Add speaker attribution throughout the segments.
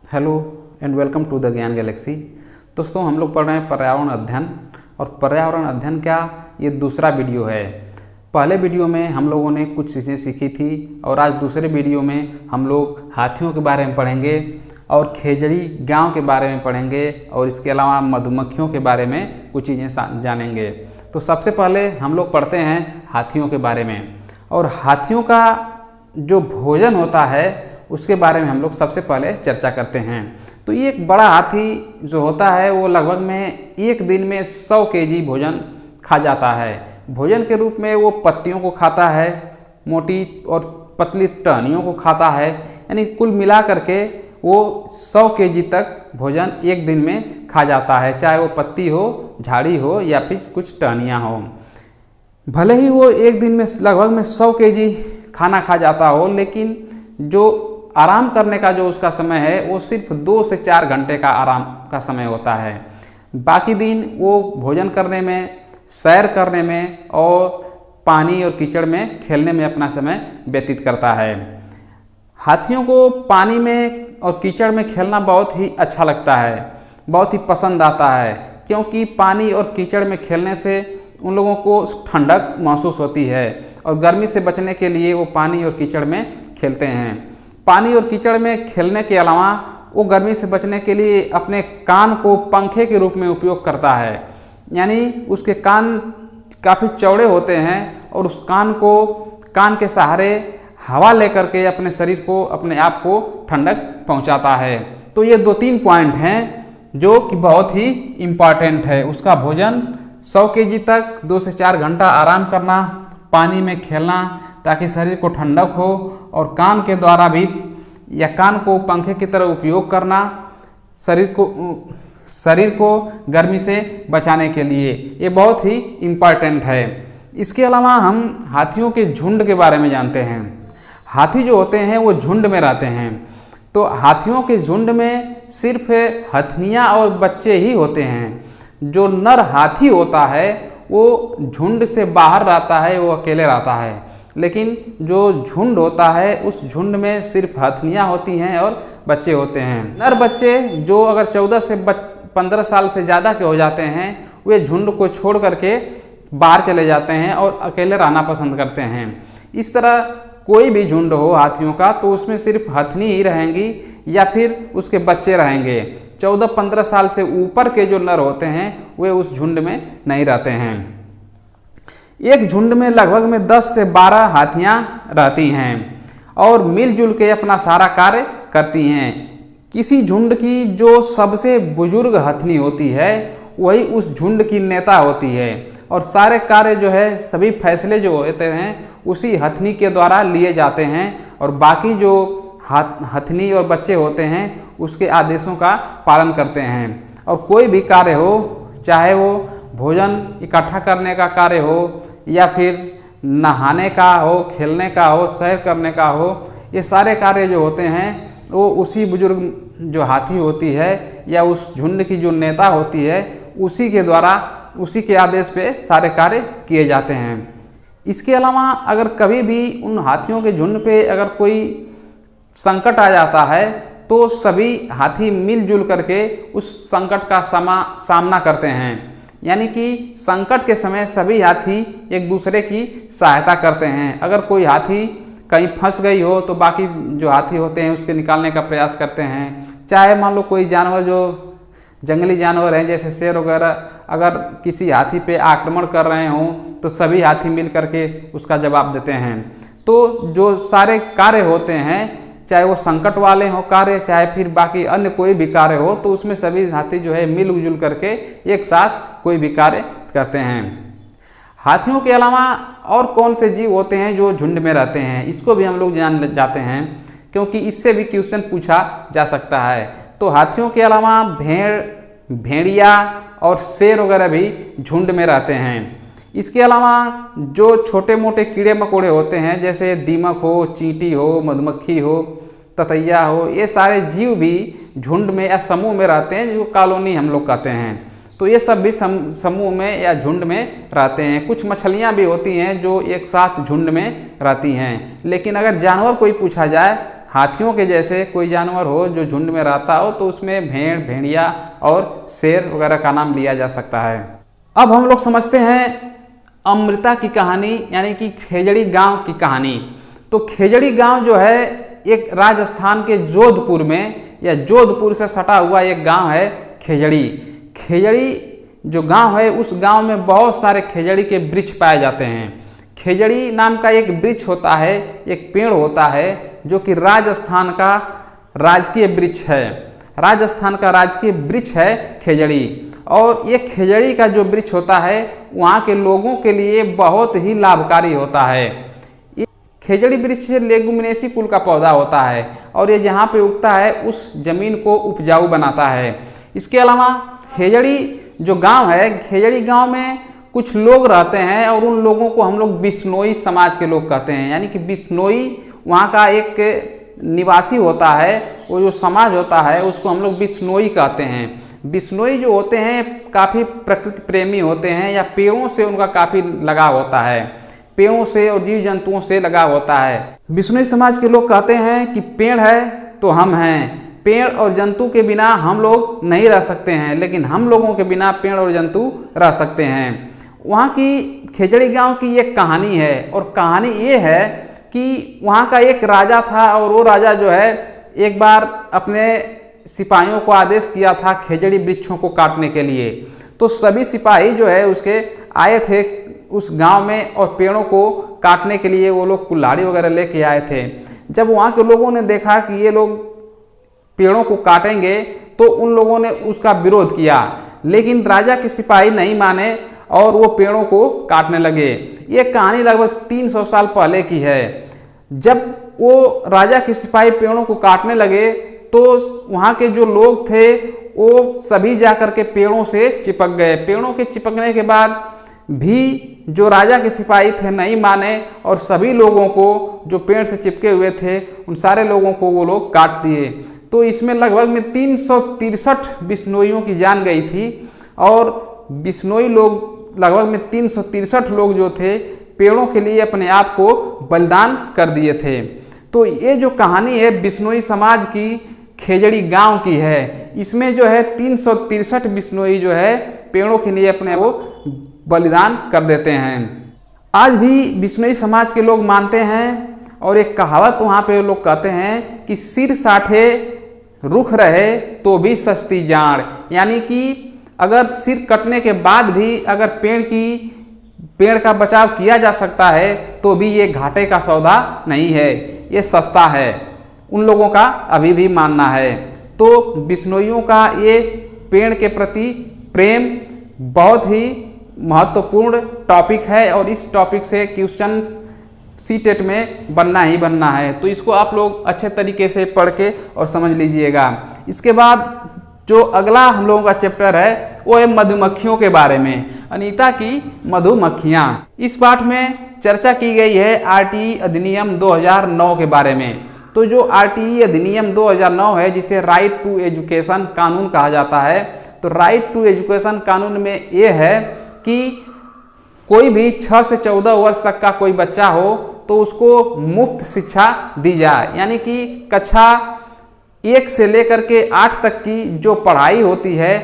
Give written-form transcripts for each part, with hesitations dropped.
Speaker 1: Hello and welcome to the Gyan Galaxy. दोस्तों, हम लोग पढ़ रहे हैं पर्यावरण अध्ययन। और पर्यावरण अध्ययन क्या, ये दूसरा वीडियो है। पहले वीडियो में हम लोगों ने कुछ चीज़ें सीखी थी और आज दूसरे वीडियो में हम लोग हाथियों के बारे में पढ़ेंगे और खेजड़ी गांव के बारे में पढ़ेंगे और इसके अलावा मधुमक्खियों के बारे में कुछ चीज़ें जानेंगे। तो सबसे पहले हम लोग पढ़ते हैं हाथियों के बारे में। और हाथियों का जो भोजन होता है उसके बारे में हम लोग सबसे पहले चर्चा करते हैं। तो ये एक बड़ा हाथी जो होता है वो लगभग में एक दिन में 100 केजी भोजन खा जाता है। भोजन के रूप में वो पत्तियों को खाता है, मोटी और पतली टहनियों को खाता है, यानी कुल मिला करके वो 100 केजी तक भोजन एक दिन में खा जाता है, चाहे वो पत्ती हो, झाड़ी हो या फिर कुछ टहनियाँ हो। भले ही वो एक दिन में लगभग में 100 केजी खाना खा जाता हो, लेकिन जो आराम करने का जो उसका समय है वो सिर्फ 2 से 4 घंटे का आराम का समय होता है। बाकी दिन वो भोजन करने में, सैर करने में और पानी और कीचड़ में खेलने में अपना समय व्यतीत करता है। हाथियों को पानी में और कीचड़ में खेलना बहुत ही अच्छा लगता है, बहुत ही पसंद आता है, क्योंकि पानी और कीचड़ में खेलने से उन लोगों को ठंडक महसूस होती है और गर्मी से बचने के लिए वो पानी और कीचड़ में खेलते हैं। पानी और कीचड़ में खेलने के अलावा वो गर्मी से बचने के लिए अपने कान को पंखे के रूप में उपयोग करता है, यानी उसके कान काफ़ी चौड़े होते हैं और उस कान के सहारे हवा लेकर के अपने शरीर को, अपने आप को ठंडक पहुंचाता है। तो ये 2-3 पॉइंट हैं जो कि बहुत ही इम्पॉर्टेंट है। उसका भोजन 100 केजी तक 2 से 4 घंटा आराम करना, पानी में खेलना ताकि शरीर को ठंडक हो, और कान के द्वारा भी या कान को पंखे की तरह उपयोग करना शरीर को गर्मी से बचाने के लिए, ये बहुत ही इम्पॉर्टेंट है। इसके अलावा हम हाथियों के झुंड के बारे में जानते हैं। हाथी जो होते हैं वो झुंड में रहते हैं। तो हाथियों के झुंड में सिर्फ हथनियाँ और बच्चे ही होते हैं। जो नर हाथी होता है वो झुंड से बाहर रहता है, वो अकेले रहता है। लेकिन जो झुंड होता है उस झुंड में सिर्फ हथनियाँ होती हैं और बच्चे होते हैं। नर बच्चे जो अगर 14 से 15 साल से ज़्यादा के हो जाते हैं, वे झुंड को छोड़ करके बाहर चले जाते हैं और अकेले रहना पसंद करते हैं। इस तरह कोई भी झुंड हो हाथियों का तो उसमें सिर्फ हथनी ही रहेंगी या फिर उसके बच्चे रहेंगे। 14-15 साल से ऊपर के जो नर होते हैं वे उस झुंड में नहीं रहते हैं। एक झुंड में लगभग में 10 से 12 हाथियां रहती हैं और मिलजुल के अपना सारा कार्य करती हैं। किसी झुंड की जो सबसे बुजुर्ग हथनी होती है वही उस झुंड की नेता होती है और सारे कार्य जो है, सभी फैसले जो होते हैं उसी हथनी के द्वारा लिए जाते हैं और बाकी जो हथनी और बच्चे होते हैं उसके आदेशों का पालन करते हैं। और कोई भी कार्य हो, चाहे वो भोजन इकट्ठा करने का कार्य हो या फिर नहाने का हो, खेलने का हो, सैर करने का हो, ये सारे कार्य जो होते हैं वो उसी बुजुर्ग जो हाथी होती है या उस झुंड की जो नेता होती है उसी के द्वारा, उसी के आदेश पे सारे कार्य किए जाते हैं। इसके अलावा अगर कभी भी उन हाथियों के झुंड पे अगर कोई संकट आ जाता है तो सभी हाथी मिलजुल करके उस संकट का सामना करते हैं, यानी कि संकट के समय सभी हाथी एक दूसरे की सहायता करते हैं। अगर कोई हाथी कहीं फंस गई हो तो बाकी जो हाथी होते हैं उसके निकालने का प्रयास करते हैं। चाहे मान लो कोई जानवर जो जंगली जानवर हैं जैसे शेर वगैरह अगर किसी हाथी पे आक्रमण कर रहे हों तो सभी हाथी मिल करके उसका जवाब देते हैं। तो जो सारे कार्य होते हैं, चाहे वो संकट वाले हो कार्य, चाहे फिर बाकी अन्य कोई भी कार्य हो, तो उसमें सभी हाथी जो है मिलजुल करके एक साथ कोई भी कार्य करते हैं। हाथियों के अलावा और कौन से जीव होते हैं जो झुंड में रहते हैं, इसको भी हम लोग जान जाते हैं, क्योंकि इससे भी क्वेश्चन पूछा जा सकता है। तो हाथियों के अलावा भेड़िया और शेर वगैरह भी झुंड में रहते हैं। इसके अलावा जो छोटे मोटे कीड़े मकोड़े होते हैं जैसे दीमक हो, चींटी हो, मधुमक्खी हो, ततैया हो, ये सारे जीव भी झुंड में या समूह में रहते हैं, जो कॉलोनी हम लोग कहते हैं। तो ये सब भी समूह में या झुंड में रहते हैं। कुछ मछलियाँ भी होती हैं जो एक साथ झुंड में रहती हैं। लेकिन अगर जानवर कोई पूछा जाए हाथियों के जैसे कोई जानवर हो जो झुंड में रहता हो तो उसमें भेड़, भेड़िया और शेर वगैरह का नाम लिया जा सकता है। अब हम लोग समझते हैं अमृता की कहानी, यानी कि खेजड़ी गांव की कहानी। तो खेजड़ी गांव जो है एक राजस्थान के जोधपुर में या जोधपुर से सटा हुआ एक गांव है खेजड़ी। खेजड़ी जो गांव है उस गांव में बहुत सारे खेजड़ी के वृक्ष पाए जाते हैं। खेजड़ी नाम का एक वृक्ष होता है, एक पेड़ होता है जो कि राजस्थान का राजकीय वृक्ष है। राजस्थान का राजकीय वृक्ष है खेजड़ी। और ये खेजड़ी का जो वृक्ष होता है वहाँ के लोगों के लिए बहुत ही लाभकारी होता है। खेजड़ी वृक्ष लेगुमिनेसी कुल का पौधा होता है और ये जहाँ पे उगता है उस जमीन को उपजाऊ बनाता है। इसके अलावा खेजड़ी जो गांव है, खेजड़ी गांव में कुछ लोग रहते हैं और उन लोगों को हम लोग बिश्नोई समाज के लोग कहते हैं। यानी कि बिश्नोई वहाँ का एक निवासी होता है, वो जो समाज होता है उसको हम लोग बिश्नोई कहते हैं। बिश्नोई जो होते हैं काफ़ी प्रकृति प्रेमी होते हैं या पेड़ों से उनका काफ़ी लगाव होता है, पेड़ों से और जीव जंतुओं से लगाव होता है। बिश्नोई समाज के लोग कहते हैं कि पेड़ है तो हम हैं, पेड़ और जंतु के बिना हम लोग नहीं रह सकते हैं, लेकिन हम लोगों के बिना पेड़ और जंतु रह सकते हैं। वहाँ की खेजड़ी गांव की एक कहानी है और कहानी ये है कि वहाँ का एक राजा था और वो राजा जो है एक बार अपने सिपाहियों को आदेश किया था खेजड़ी वृक्षों को काटने के लिए। तो सभी सिपाही जो है उसके आए थे उस गांव में और पेड़ों को काटने के लिए वो लोग कुल्हाड़ी वगैरह लेके आए थे। जब वहाँ के लोगों ने देखा कि ये लोग पेड़ों को काटेंगे तो उन लोगों ने उसका विरोध किया, लेकिन राजा के सिपाही नहीं माने और वो पेड़ों को काटने लगे। ये कहानी लगभग 300 साल पहले की है। जब वो राजा के सिपाही पेड़ों को काटने लगे तो वहाँ के जो लोग थे वो सभी जाकर के पेड़ों से चिपक गए। पेड़ों के चिपकने के बाद भी जो राजा के सिपाही थे नहीं माने और सभी लोगों को जो पेड़ से चिपके हुए थे उन सारे लोगों को वो लोग काट दिए। तो इसमें लगभग में 363 बिश्नोइयों की जान गई थी और बिश्नोई लोग लगभग में 363 लोग जो थे पेड़ों के लिए अपने आप को बलिदान कर दिए थे। तो ये जो कहानी है बिश्नोई समाज की खेजड़ी गांव की है। इसमें जो है 363 बिश्नोई जो है पेड़ों के लिए अपने को बलिदान कर देते हैं। आज भी बिश्नोई समाज के लोग मानते हैं और एक कहावत वहाँ पे लोग कहते हैं कि सिर साठे रुख रहे तो भी सस्ती जाड़। यानी कि अगर सिर कटने के बाद भी अगर पेड़ का बचाव किया जा सकता है तो भी ये घाटे का सौदा नहीं है, ये सस्ता है, उन लोगों का अभी भी मानना है। तो बिश्नोइयों का ये पेड़ के प्रति प्रेम बहुत ही महत्वपूर्ण टॉपिक है और इस टॉपिक से क्वेश्चन सीटेट में बनना ही बनना है। तो इसको आप लोग अच्छे तरीके से पढ़ के और समझ लीजिएगा। इसके बाद जो अगला हम लोगों का चैप्टर है वो है मधुमक्खियों के बारे में, अनीता की मधुमक्खियाँ। इस पाठ में चर्चा की गई है आरटीई अधिनियम 2009 के बारे में। तो जो आरटीई अधिनियम 2009 है जिसे राइट टू एजुकेशन कानून कहा जाता है, तो राइट टू एजुकेशन कानून में ये है कि कोई भी 6 से 14 वर्ष तक का कोई बच्चा हो तो उसको मुफ्त शिक्षा दी जाए। यानी कि कक्षा 1 से लेकर के 8 तक की जो पढ़ाई होती है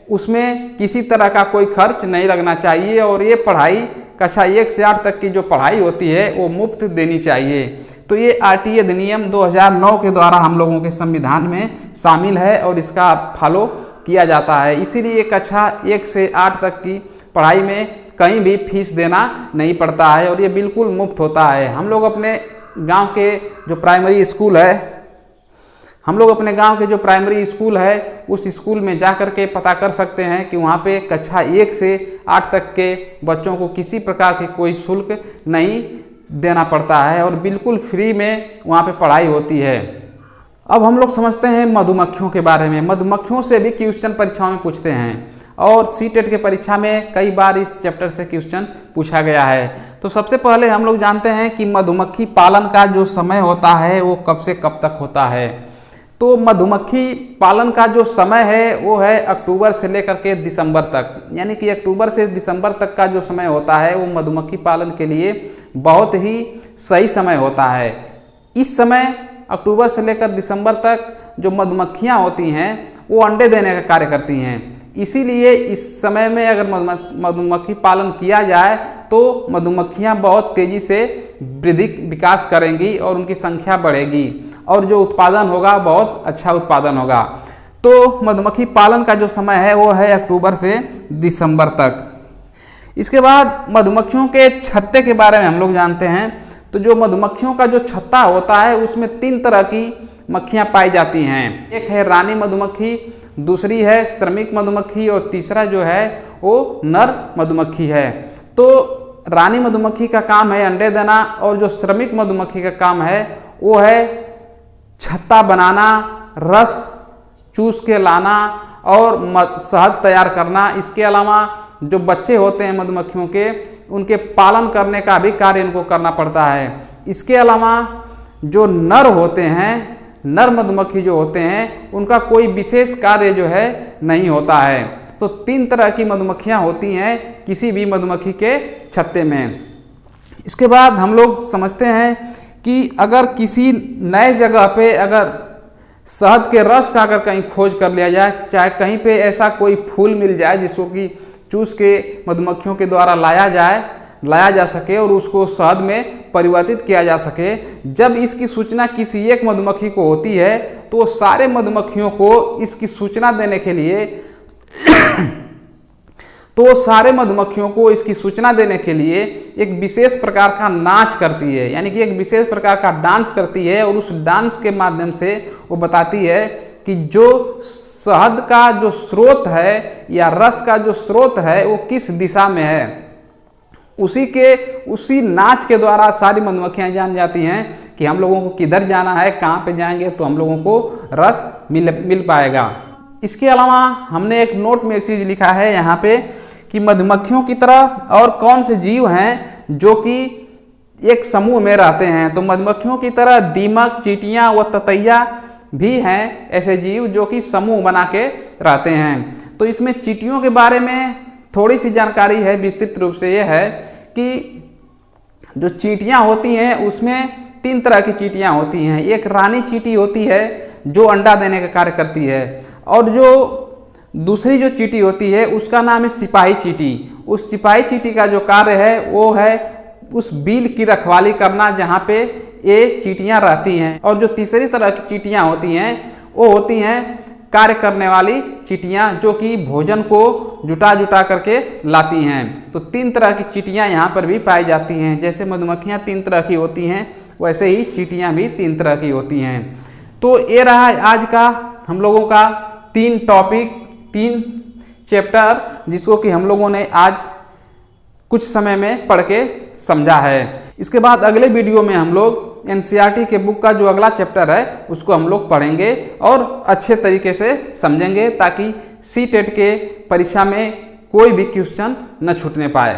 Speaker 1: उसमें किसी तरह का कोई खर्च नहीं लगना चाहिए और ये पढ़ाई कक्षा 1 से 8 तक की जो पढ़ाई होती है वो मुफ्त देनी चाहिए। तो ये आरटीई अधिनियम 2009 के द्वारा हम लोगों के संविधान में शामिल है और इसका फॉलो किया जाता है। इसीलिए कक्षा 1 से 8 तक की पढ़ाई में कहीं भी फीस देना नहीं पड़ता है और ये बिल्कुल मुफ्त होता है। हम लोग अपने गांव के जो प्राइमरी स्कूल है उस स्कूल में जा कर के पता कर सकते हैं कि वहाँ पे कक्षा 1 से 8 तक के बच्चों को किसी प्रकार की कोई शुल्क नहीं देना पड़ता है और बिल्कुल फ्री में वहाँ पे पढ़ाई होती है। अब हम लोग समझते हैं मधुमक्खियों के बारे में। मधुमक्खियों से भी क्वेश्चन परीक्षाओं में पूछते हैं और सीटेट के परीक्षा में कई बार इस चैप्टर से क्वेश्चन पूछा गया है। तो सबसे पहले हम लोग जानते हैं कि मधुमक्खी पालन का जो समय होता है वो कब से कब तक होता है। तो मधुमक्खी पालन का जो समय है वो है अक्टूबर से लेकर के दिसंबर तक। यानी कि अक्टूबर से दिसंबर तक का जो समय होता है वो मधुमक्खी पालन के लिए बहुत ही सही समय होता है। इस समय अक्टूबर से लेकर दिसंबर तक जो मधुमक्खियाँ होती हैं वो अंडे देने का कार्य करती हैं। इसीलिए इस समय में अगर मधुमक्खी पालन किया जाए तो मधुमक्खियाँ बहुत तेज़ी से वृद्धि विकास करेंगी और उनकी संख्या बढ़ेगी और जो उत्पादन होगा बहुत अच्छा उत्पादन होगा। तो मधुमक्खी पालन का जो समय है वो है अक्टूबर से दिसंबर तक। इसके बाद मधुमक्खियों के छत्ते के बारे में हम लोग जानते हैं। तो जो मधुमक्खियों का जो छत्ता होता है उसमें 3 तरह की मक्खियाँ पाई जाती हैं। एक है रानी मधुमक्खी, दूसरी है श्रमिक मधुमक्खी और तीसरा जो है वो नर मधुमक्खी है। तो रानी मधुमक्खी का काम है अंडे देना और जो श्रमिक मधुमक्खी का काम है वो है छत्ता बनाना, रस चूस के लाना और शहद तैयार करना। इसके अलावा जो बच्चे होते हैं मधुमक्खियों के उनके पालन करने का भी कार्य इनको करना पड़ता है। इसके अलावा जो नर होते हैं, नर मधुमक्खी जो होते हैं उनका कोई विशेष कार्य जो है नहीं होता है। तो 3 तरह की मधुमक्खियाँ होती हैं किसी भी मधुमक्खी के छत्ते में। इसके बाद हम लोग समझते हैं कि अगर किसी नए जगह पे अगर शहद के रस का अगर कहीं खोज कर लिया जाए, चाहे कहीं पे ऐसा कोई फूल मिल जाए जिसको कि चूस के मधुमक्खियों के द्वारा लाया जा सके और उसको शहद में परिवर्तित किया जा सके, जब इसकी सूचना किसी एक मधुमक्खी को होती है तो सारे मधुमक्खियों को इसकी सूचना देने के लिए एक विशेष प्रकार का नाच करती है, यानी कि एक विशेष प्रकार का डांस करती है और उस डांस के माध्यम से वो बताती है कि जो शहद का जो स्रोत है या रस का जो स्रोत है वो किस दिशा में है। उसी नाच के द्वारा सारी मधुमक्खियां जान जाती हैं कि हम लोगों को किधर जाना है, कहाँ पे जाएंगे तो हम लोगों को रस मिल पाएगा। इसके अलावा हमने एक नोट में एक चीज़ लिखा है यहाँ पे कि मधुमक्खियों की तरह और कौन से जीव हैं जो कि एक समूह में रहते हैं। तो मधुमक्खियों की तरह दीमक, चींटियाँ व ततैया भी हैं ऐसे जीव जो कि समूह बना के रहते हैं। तो इसमें चींटियों के बारे में थोड़ी सी जानकारी है, विस्तृत रूप से ये है कि जो चींटियाँ होती हैं उसमें 3 तरह की चींटियाँ होती हैं। एक रानी चींटी होती है जो अंडा देने का कार्य करती है और जो दूसरी जो चींटी होती है उसका नाम है सिपाही चींटी। उस सिपाही चींटी का जो कार्य है वो है उस बिल की रखवाली करना जहाँ पे ये चींटियाँ रहती हैं। और जो तीसरी तरह की चींटियाँ होती हैं वो होती हैं कार्य करने वाली चींटियाँ जो कि भोजन को जुटा करके लाती हैं। तो 3 तरह की चींटियाँ यहाँ पर भी पाई जाती हैं। जैसे मधुमक्खियाँ 3 तरह की होती हैं वैसे ही चींटियाँ भी 3 तरह की होती हैं। तो ये रहा आज का हम लोगों का 3 टॉपिक, 3 चैप्टर जिसको कि हम लोगों ने आज कुछ समय में पढ़ के समझा है। इसके बाद अगले वीडियो में हम लोग एनसीईआरटी के बुक का जो अगला चैप्टर है उसको हम लोग पढ़ेंगे और अच्छे तरीके से समझेंगे ताकि सीटेट के परीक्षा में कोई भी क्वेश्चन न छूटने पाए।